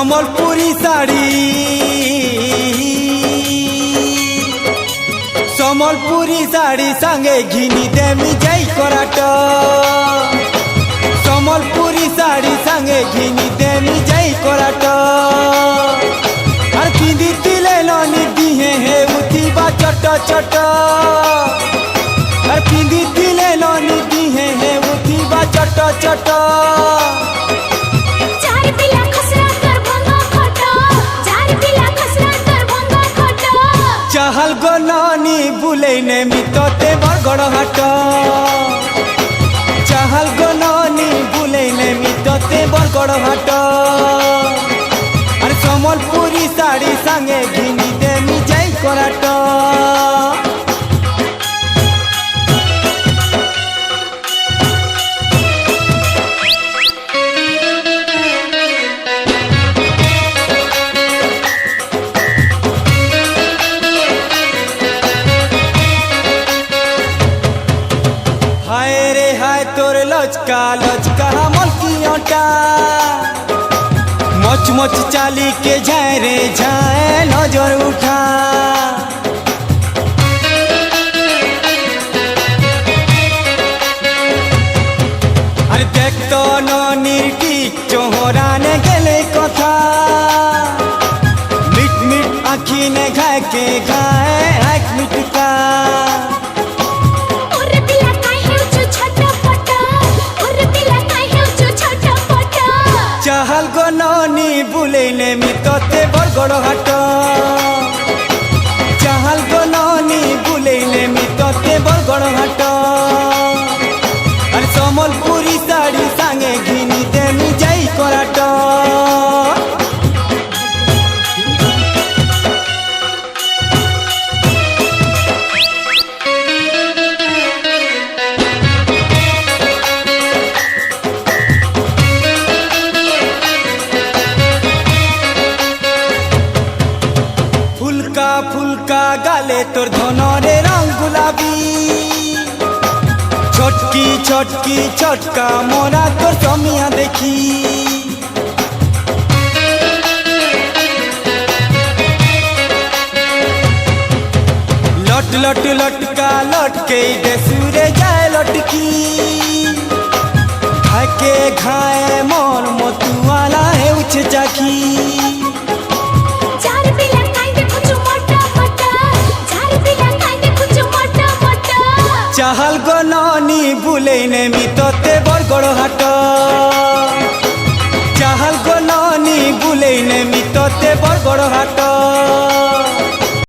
সম্বলপুরি শাড়ি সম্বলপুরি শাড়ি সাঙ্গে ঘিনি দেমি যাই করাট সম্বলপুরি শাড়ি সাঙ্গে ঘিনি দেমি যাই করাট আর পিঁধিলে ননি দিহে হে উঠিবা চট চট আর পিঁধিলে ননি দিহে হে উঠিবা চট চট চাহাল গননি বুলেইনে মিততে বরগড় হাট চাহাল গননি বুলেইনে মিততে বরগড় হাট আর সম্বলপুরি শাড়ি সাঙ্গে ঘিনি দেমি যাই করাট हाय रे हाय तोर लचका लचका मलकियोटा मच मच चाली के जाए रे जाए नजर उठा अरे देख तो ननिर्टी चोहराने गेले कथा मिट मिट आँखी ने घाय के घाय आँख मिटका চাহাল গননি বুলেইনে মিততে বরগড় হাট চাহাল গননি বুলেইনে মিততে বরগড় হাট আর সম্বলপুরি শাড়ি সাঙ্গে ঘিনি দেমি যাই করাট ফুলকা ফুলকা গালে তোর ধনরে রং গুলাবি ছটকি ছটকি ছটকা মোরা তোর জমিয়া দেখি লট লট লটকা লটকে দেশুরে যায় লটকি ঘাকে ঘায় মন মতুয়ালা হেউছে চাকি চাহাল গননি বুলেইনে মিততে বরগড় হাট চাহাল গননি বুলেইনে মিততে বরগড় হাট